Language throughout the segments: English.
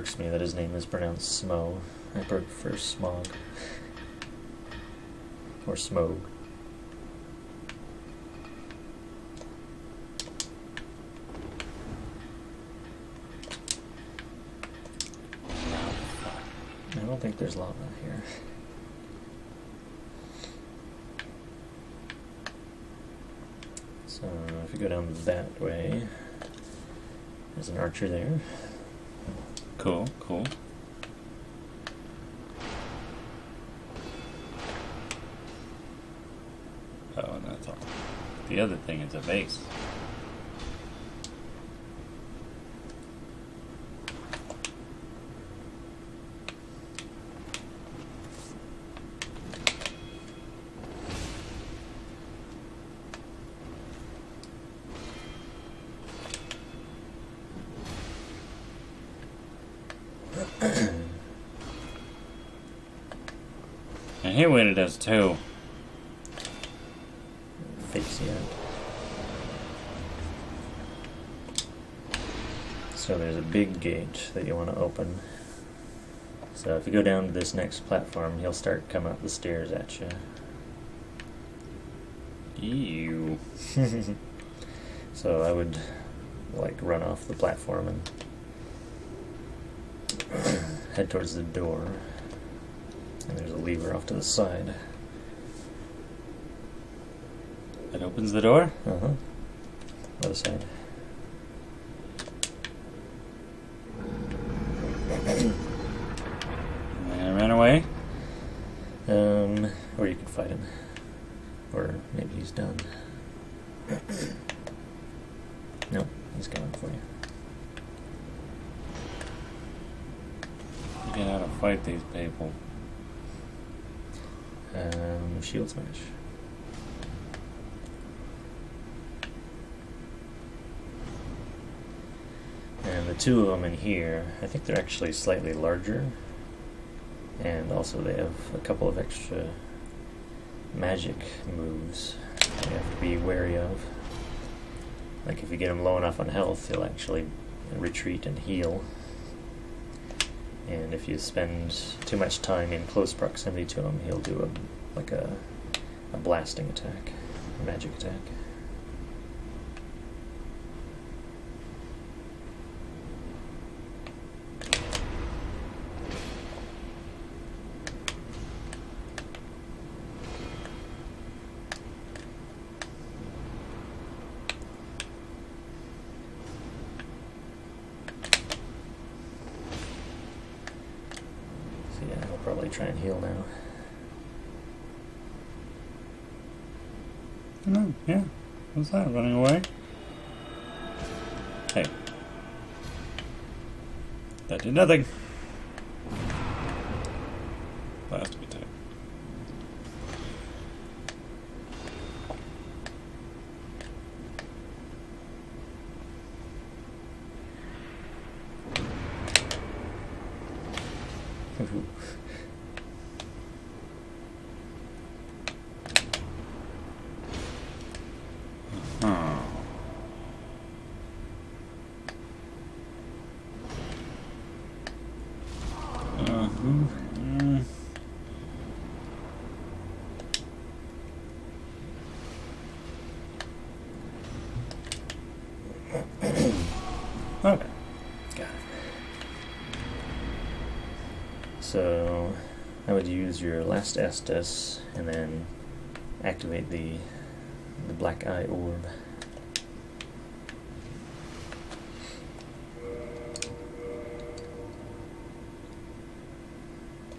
irks me that his name is pronounced Smough. I prefer Smough. Or Smough. I don't think there's lava here. So if you go down that way, there's an archer there. Cool, cool. Oh, and that's all. The other thing is a vase. I hate when it does too. Face, yeah. So there's a big gate that you want to open. So if you go down to this next platform, he'll start coming up the stairs at you. Ew. So I would like run off the platform and head towards the door. And there's a lever off to the side. That opens the door? Uh-huh. Other side. And I ran away? Or you can fight him. Or maybe he's done. No, he's coming for you. Get how to fight these people. Shield smash. And the two of them in here, I think they're actually slightly larger. And also they have a couple of extra magic moves you have to be wary of. Like if you get him low enough on health, he'll actually retreat and heal. And if you spend too much time in close proximity to him, he'll do a blasting attack, a magic attack. So yeah, he'll probably try and heal now. Oh, yeah. What's that? Running away? Hey. That did nothing. Blast attack. Okay, got it. So I would use your last Estus and then activate the black eye orb.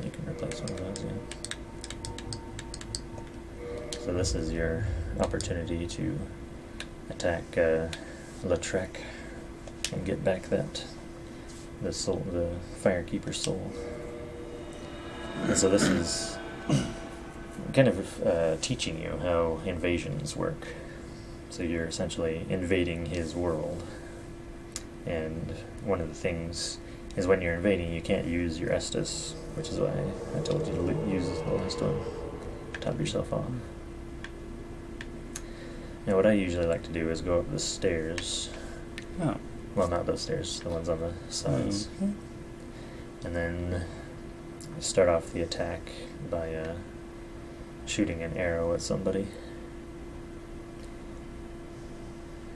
You can replace one of those, yeah. So this is your opportunity to attack Lautrec and get back the Firekeeper's soul. And so this is kind of teaching you how invasions work. So you're essentially invading his world. And one of the things is when you're invading, you can't use your Estus, which is why I told you to use the last one. Top yourself off. Now what I usually like to do is go up the stairs. Oh. Well, not those stairs, the ones on the sides. Mm-hmm. And then start off the attack by shooting an arrow at somebody.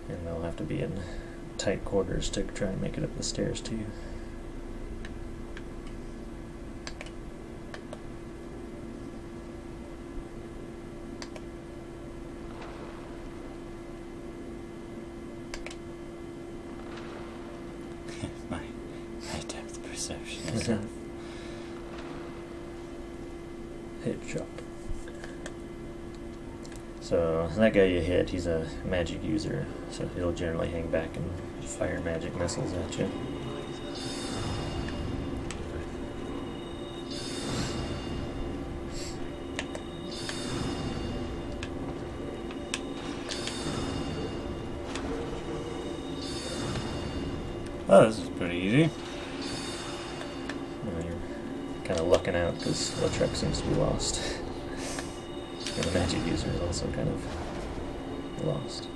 And they'll have to be in tight quarters to try and make it up the stairs to you. my depth perception is off. Hit shot. So that guy you hit, he's a magic user, so he'll generally hang back and fire magic missiles at you. Oh, this is pretty easy. You're kind of lucking out because Lautrec seems to be lost. And the magic user is also kind of lost.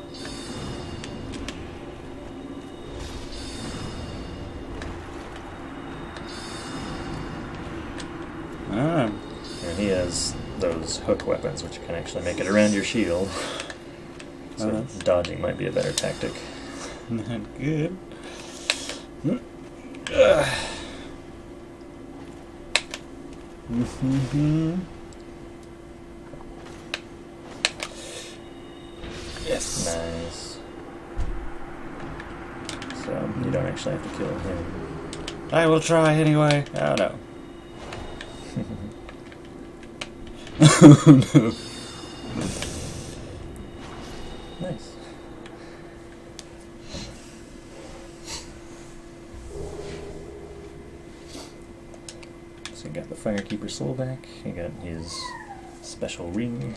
Ah, And he has those hook weapons, which can actually make it around your shield. So that's dodging might be a better tactic. not good. Yes. Nice. So you don't actually have to kill him. I will try anyway. Oh no. Oh no. Nice. So you got the Firekeeper soul back. You got his special ring.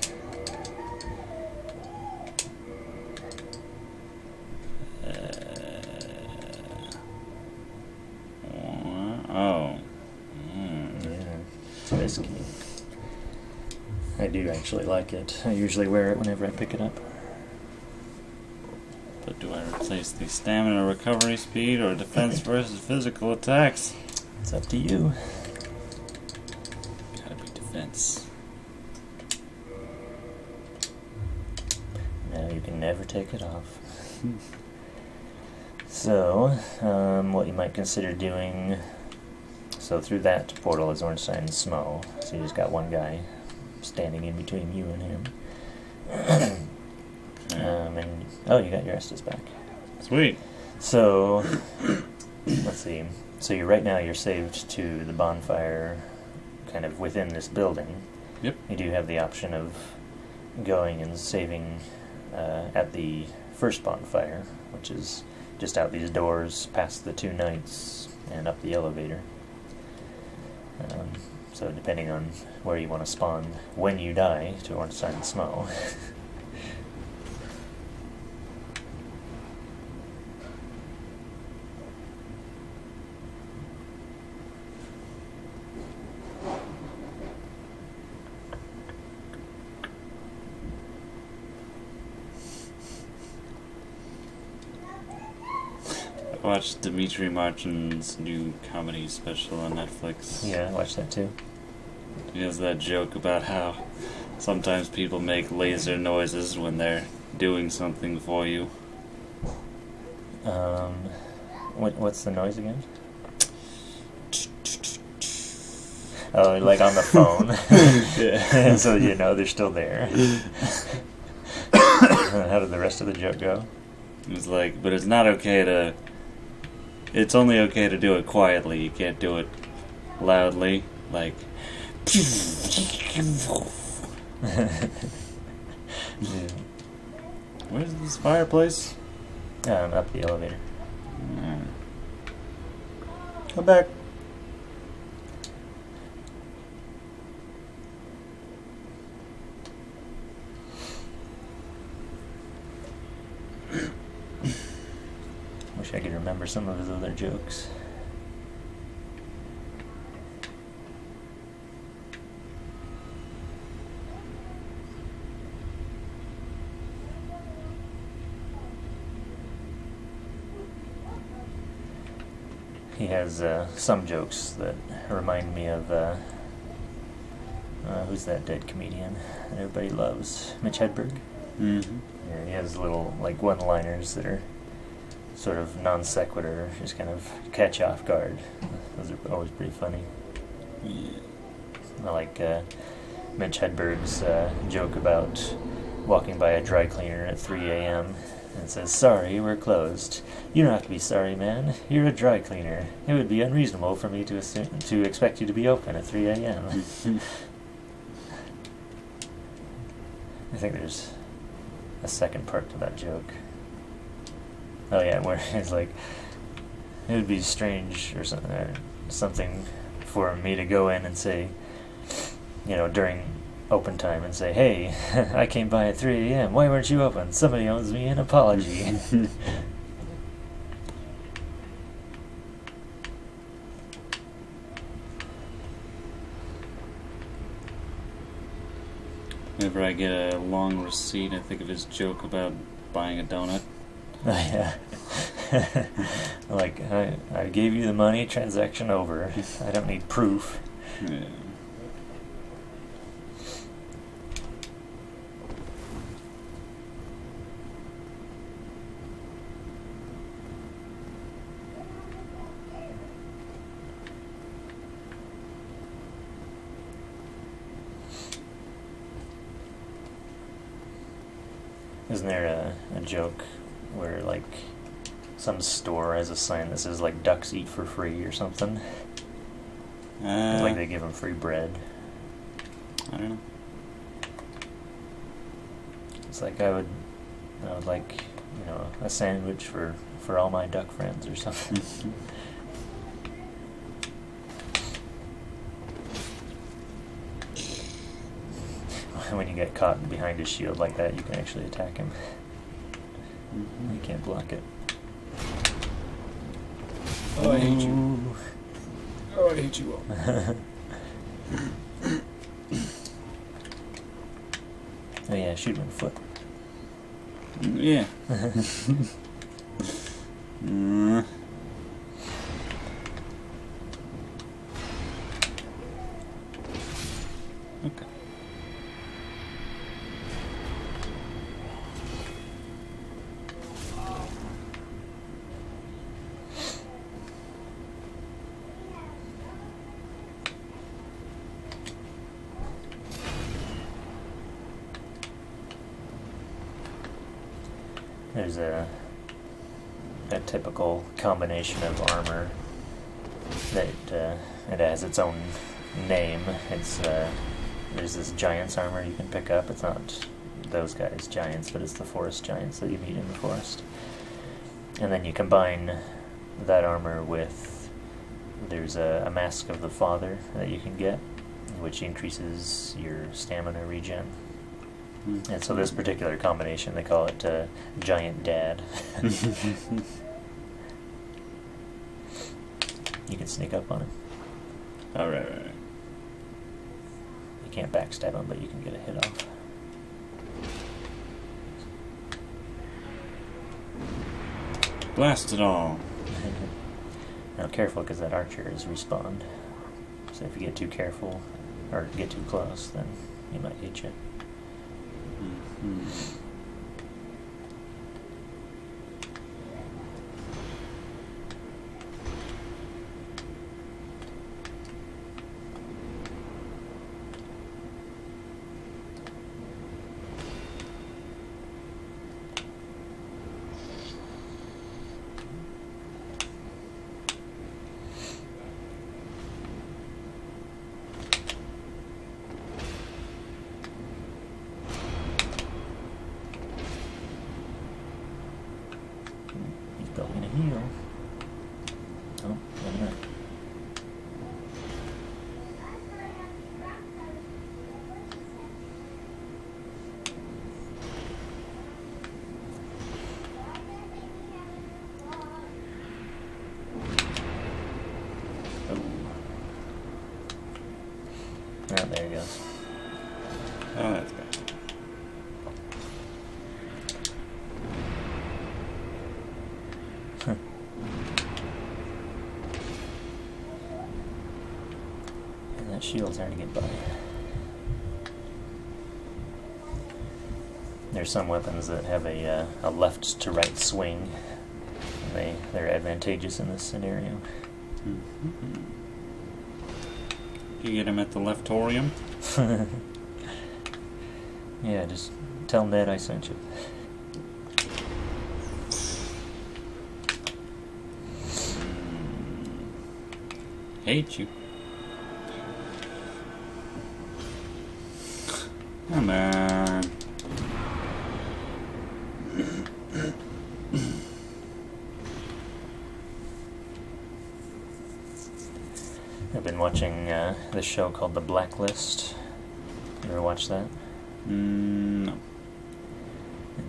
Oh. Yeah, it's risky. I do actually like it. I usually wear it whenever I pick it up. But do I replace the stamina recovery speed or defense versus physical attacks? It's up to you. Gotta be defense. No, you can never take it off. So, what you might consider doing... So through that portal is Ornstein and Smough. So you just got one guy standing in between you and him. And oh, you got your Estus back. Sweet. So, let's see. So right now you're saved to the bonfire kind of within this building. Yep. You do have the option of going and saving at the first bonfire, which is just out these doors, past the two knights, and up the elevator. So depending on where you want to spawn when you die to Ornstein and Smough. I watched Dimitri Martin's new comedy special on Netflix. Yeah, I watched that too. He has that joke about how sometimes people make laser noises when they're doing something for you. What's the noise again? Oh, like on the phone. Yeah. So you know they're still there. How did the rest of the joke go? It was like, but it's not okay to... It's only okay to do it quietly. You can't do it loudly. Like... Yeah. Where's this fireplace? Up the elevator. Come back. Wish I could remember some of his other jokes. he has some jokes that remind me of who's that dead comedian that everybody loves? Mitch Hedberg. Mm-hmm. Yeah, he has little like one-liners that are sort of non sequitur, just kind of catch you off guard. Those are always pretty funny. Yeah. I like Mitch Hedberg's joke about walking by a dry cleaner at 3 a.m. and says, "Sorry, we're closed." "You don't have to be sorry, man. You're a dry cleaner. It would be unreasonable for me to expect you to be open at 3 a.m. I think there's a second part to that joke. Oh yeah, where it's like, it would be strange or something for me to go in and say, during open time and say, "Hey, I came by at 3 a.m. Why weren't you open? Somebody owes me an apology." Whenever I get a long receipt, I think of his joke about buying a donut. Oh, yeah. Like, I gave you the money, transaction over. I don't need proof. Yeah. Isn't there a joke where, like, some store has a sign that says, like, ducks eat for free or something? Like they give them free bread. I don't know. It's like I would like, a sandwich for all my duck friends or something. When you get caught behind his shield like that, you can actually attack him. Mm-hmm. You can't block it. Oh, I hate you. Oh, I hate you all. Oh yeah, shoot him in the foot. Yeah. Okay. There's a typical combination of armor that it has its own name. It's there's this giant's armor you can pick up. It's not those guys giants, but it's the forest giants that you meet in the forest. And then you combine that armor with, there's a Mask of the Father that you can get, which increases your stamina regen. And so this particular combination, they call it Giant Dad. You can sneak up on him. Oh, right. You can't backstab him, but you can get a hit off. Blast it all. Now careful, because that archer is respawned. So if you get too careful, or get too close, then he might hit you. Mm-hmm. He's building a heal. Oh, maybe not. Oh, there he goes. Oh, that's bad. That shield's hard to get by. There's some weapons that have a left to right swing, and they're advantageous in this scenario. Mm-hmm. You get him at the leftorium? Yeah, just tell Ned I sent you. Hate you. Come on. I've been watching this show called The Blacklist. You ever watch that? No.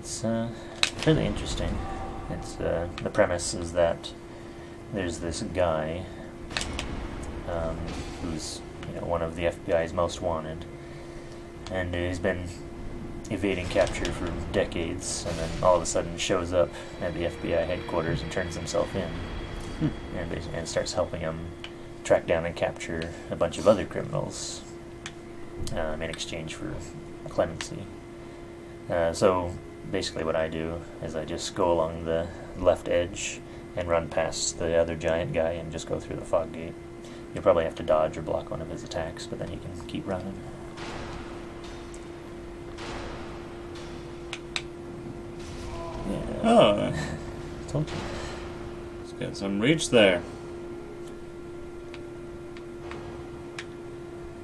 It's really interesting. It's the premise is that there's this guy who's one of the FBI's most wanted, and he's been evading capture for decades, and then all of a sudden shows up at the FBI headquarters and turns himself in, and starts helping them track down and capture a bunch of other criminals in exchange for clemency. So basically what I do is I just go along the left edge and run past the other giant guy and just go through the fog gate. You'll probably have to dodge or block one of his attacks, but then you can keep running. Yeah. Oh, Told you. it's got some reach there.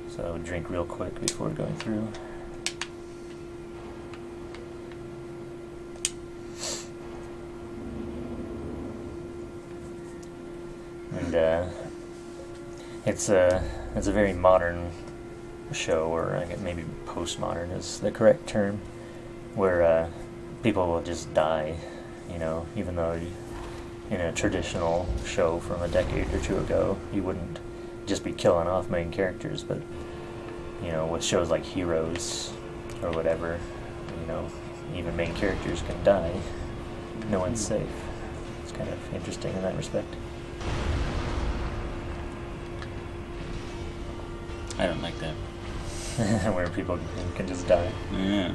So drink real quick before going through. And it's a very modern show, or I guess maybe postmodern is the correct term, where people will just die, even though in a traditional show from a decade or two ago, you wouldn't just be killing off main characters, but with shows like Heroes or whatever, even main characters can die. No one's safe. It's kind of interesting in that respect. I don't like that. Where people can just die. Yeah.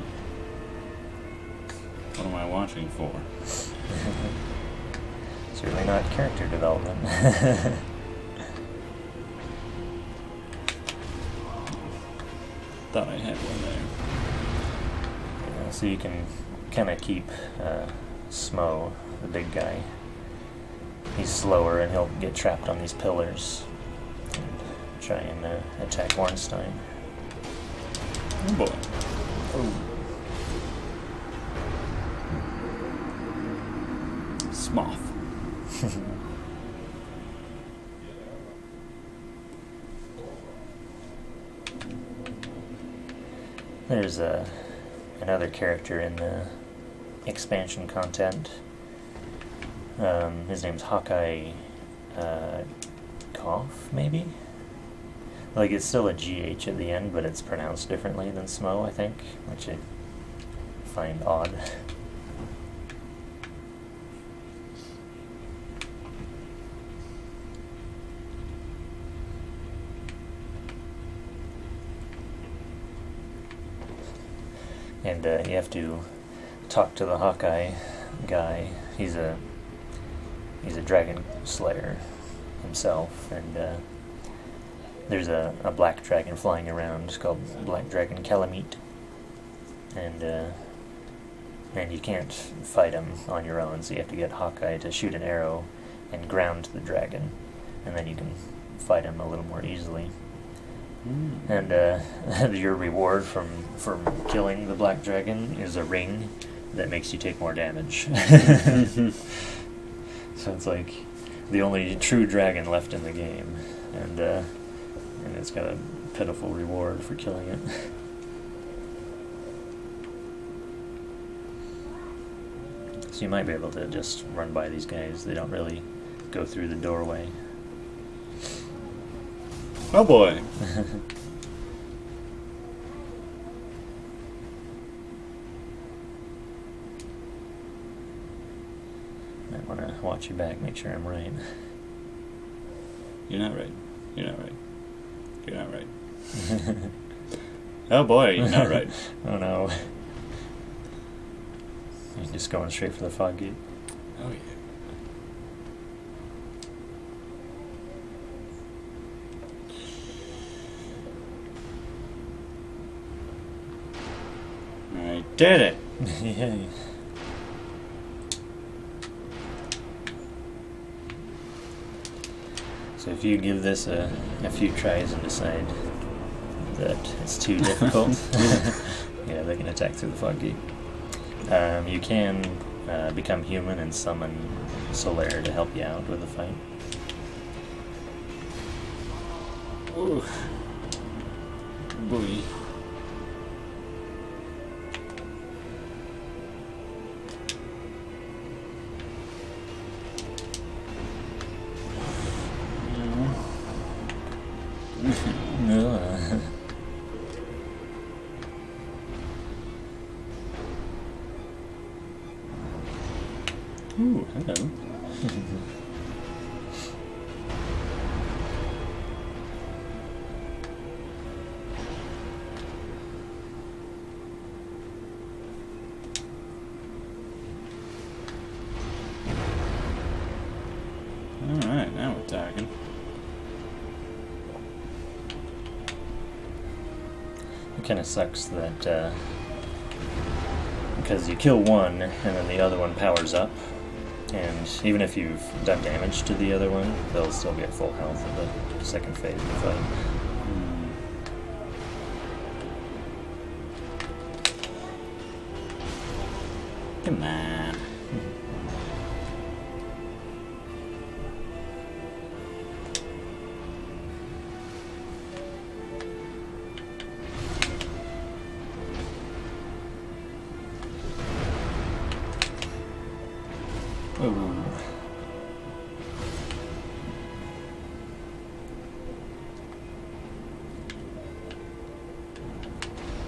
What am I watching for? Certainly not character development. Thought I had one there. So you can kind of keep Smough, the big guy. He's slower and he'll get trapped on these pillars and try and attack Ornstein. Oh boy. Oh. Smough. There's another character in the expansion content. His name's Hawkeye Cough, maybe? Like, it's still a GH at the end, but it's pronounced differently than Smough, I think, which I find odd. And you have to talk to the Hawkeye guy. He's a dragon slayer himself, and there's a black dragon flying around. It's called Black Dragon Calamite, and you can't fight him on your own, so you have to get Hawkeye to shoot an arrow and ground the dragon, and then you can fight him a little more easily. And your reward from killing the black dragon is a ring that makes you take more damage. So it's like the only true dragon left in the game, and it's got a pitiful reward for killing it. So you might be able to just run by these guys. They don't really go through the doorway. Oh boy. Might want to watch your back, make sure I'm right. You're not right. You're not right. You're not right. Oh boy, you're not right. Oh no. You're just going straight for the fog gate. Oh yeah. I did it. Yeah. So if you give this a few tries and decide that it's too difficult, yeah, they can attack through the fog gate. You can become human and summon Solaire to help you out with the fight. Ooh. Boy. No. Ooh, hello. Alright, now we're talking. It kind of sucks that because you kill one and then the other one powers up, and even if you've done damage to the other one, they'll still be at full health in the second phase of the fight. Come on. Ooh.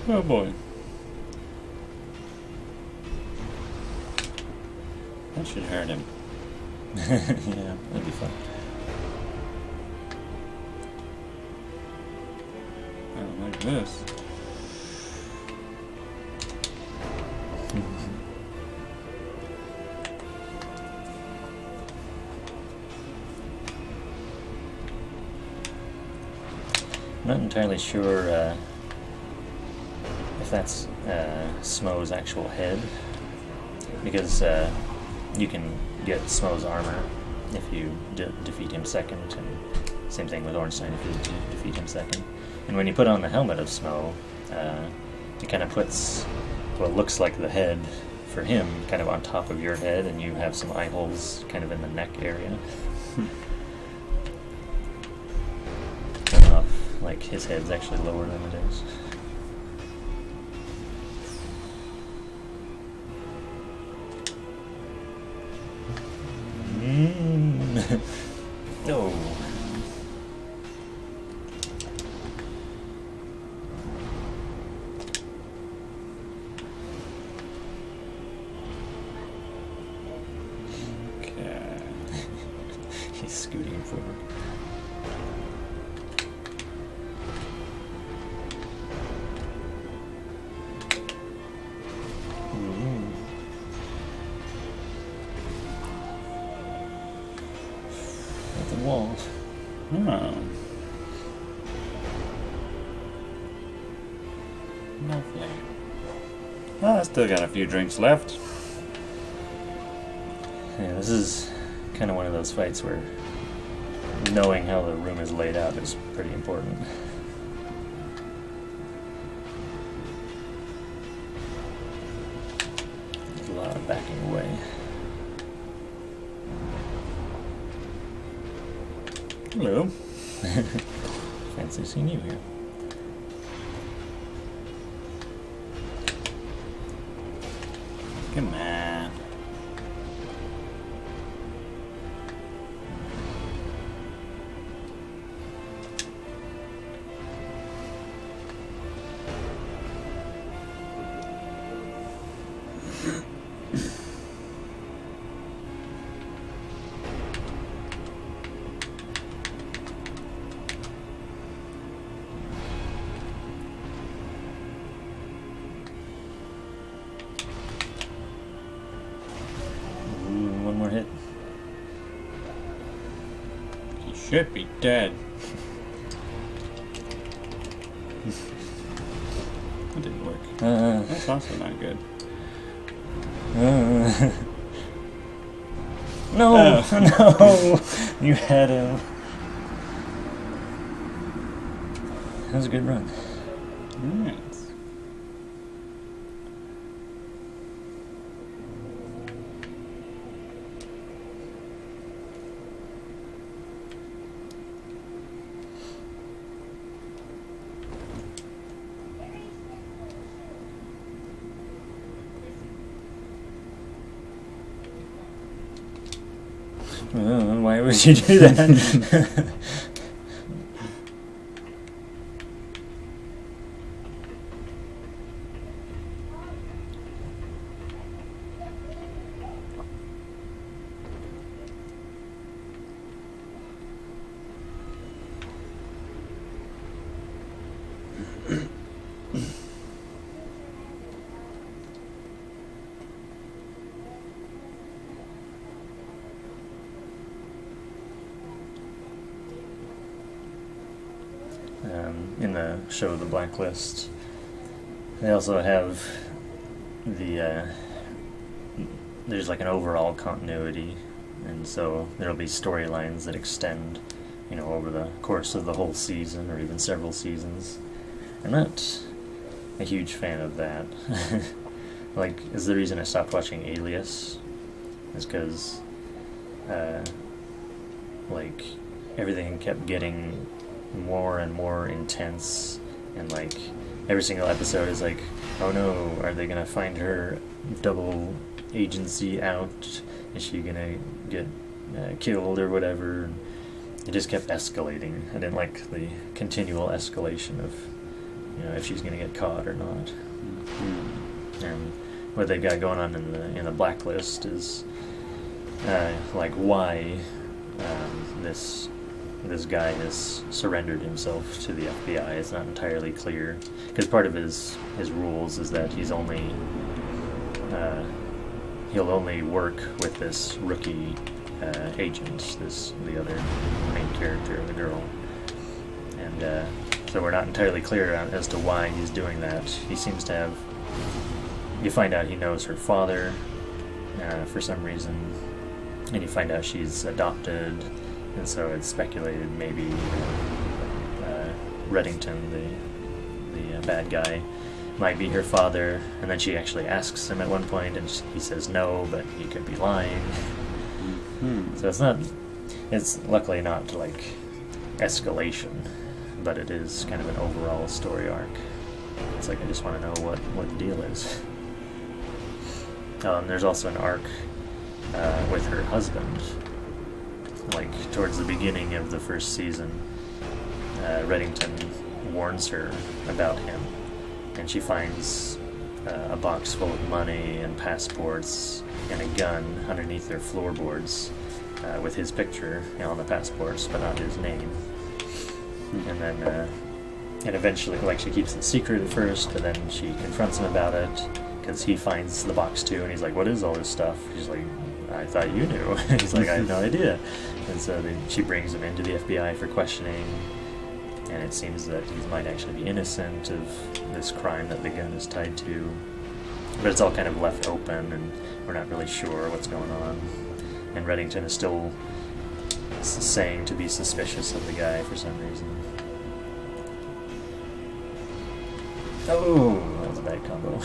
Oh boy. That should hurt him. Yeah, that'd be fun. I don't like this. I'm not entirely sure if that's Smough's actual head, because you can get Smough's armor if you defeat him second, and same thing with Ornstein if you defeat him second. And when you put on the helmet of Smough, it kind of puts what looks like the head for him kind of on top of your head, and you have some eye holes kind of in the neck area. Like his head's actually lower than it is. Oh. Okay. He's scooting forward. Wall. Oh. Lovely. Well, I still got a few drinks left. Yeah, this is kind of one of those fights where knowing how the room is laid out is pretty important. There's a lot of backing away. Hello. Fancy seeing you here. Come on. more hit. He should be dead. That didn't work. That's also not good. No, no, you had him. That was a good run. Yes. Why would you do that? In the show The Blacklist, they also have the there's like an overall continuity, and so there'll be storylines that extend, you know, over the course of the whole season or even several seasons. I'm not a huge fan of that. Like, is the reason I stopped watching Alias is because like everything kept getting more and more intense, and like every single episode is like, oh no, are they gonna find her double agency out? Is she gonna get killed or whatever? It just kept escalating. I didn't like the continual escalation of, you know, if she's gonna get caught or not. Mm-hmm. And what they've got going on in the Blacklist is like why this guy has surrendered himself to the FBI. It's not entirely clear, because part of his rules is that he'll only work with this rookie agent, the other main character, the girl, and so we're not entirely clear as to why he's doing that. He seems to have. You find out he knows her father for some reason, and you find out she's adopted. And so it's speculated maybe Reddington, the bad guy, might be her father. And then she actually asks him at one point, and he says no, but he could be lying. Mm-hmm. So it's luckily not like escalation, but it is kind of an overall story arc. It's like, I just want to know what the deal is. There's also an arc with her husband. Like, towards the beginning of the first season, Reddington warns her about him, and she finds a box full of money and passports and a gun underneath their floorboards with his picture, you know, on the passports, but not his name. And then, and eventually, like, she keeps it secret at first, but then she confronts him about it, because he finds the box too, and he's like, what is all this stuff? She's like, I thought you knew. He's like, I have no idea. And so she brings him into the FBI for questioning, and it seems that he might actually be innocent of this crime that the gun is tied to. But it's all kind of left open, and we're not really sure what's going on. And Reddington is still saying to be suspicious of the guy for some reason. Oh, that was a bad combo.